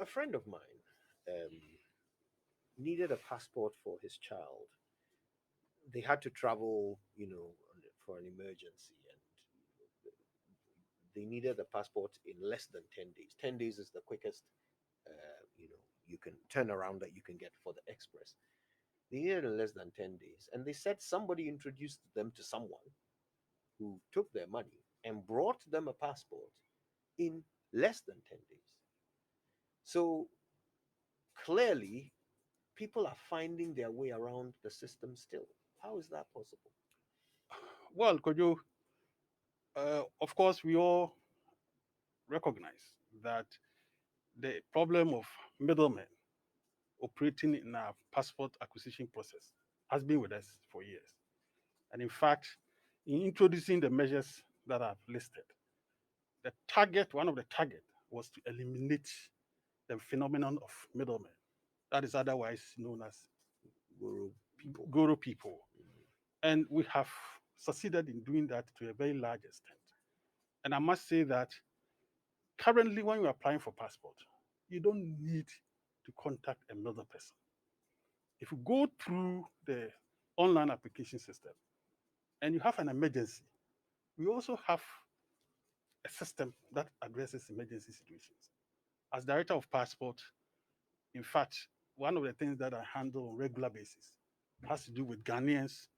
a friend of mine needed a passport for his child. They had to travel, for an emergency, and they needed a passport in less than 10 days. 10 days is the quickest, you can turn around that you can get for the express. They needed in less than 10 days. And they said somebody introduced them to someone who took their money and brought them a passport in less than 10 days. So clearly, people are finding their way around the system still. How is that possible? Well, Kojo, of course, we all recognize that the problem of middlemen operating in our passport acquisition process has been with us for years. And in fact, in introducing the measures that I've listed, one of the target was to eliminate the phenomenon of middlemen. That is otherwise known as Guru people. goro people. And we have succeeded in doing that to a very large extent. And I must say that currently, when you're applying for passport, you don't need to contact another person. If you go through the online application system and you have an emergency, we also have a system that addresses emergency situations. As director of passport, in fact, one of the things that I handle on a regular basis has to do with Ghanaians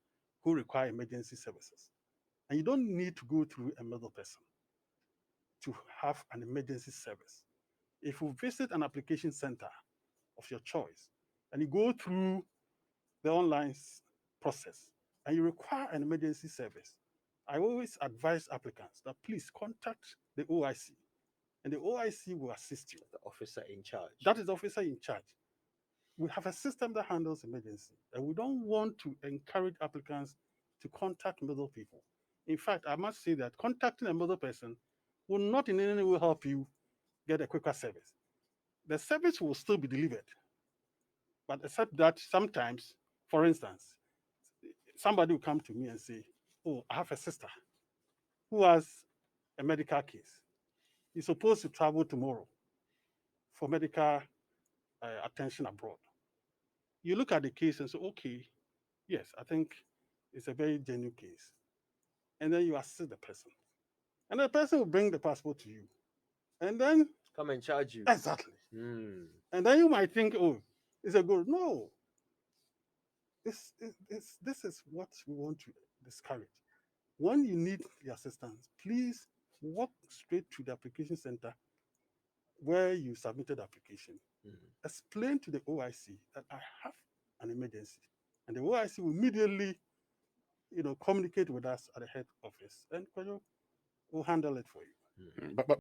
who require emergency services. And you don't need to go through another person to have an emergency service. If you visit an application center of your choice and you go through the online process and you require an emergency service, I always advise applicants that please contact the OIC and the OIC will assist you. The officer in charge. That is the officer in charge. We have a system that handles emergency, and we don't want to encourage applicants to contact middle people. In fact, I must say that contacting a middle person will not in any way help you get a quicker service. The service will still be delivered, but except that sometimes, for instance, somebody will come to me and say, "Oh, I have a sister who has a medical case. He's supposed to travel tomorrow for medical attention abroad." You look at the case and say, "Okay, yes, I think it's a very genuine case." And then you assist the person. And the person will bring the passport to you. And then, Come and charge you. exactly. Hmm. And then you might think, oh, it's a good. No, this is what we want to discourage. When you need the assistance, please walk straight to the application center where you submitted the application. Hmm. Explain to the OIC that I have an emergency. And the OIC will immediately, communicate with us at the head office and we'll handle it for you. Hmm. But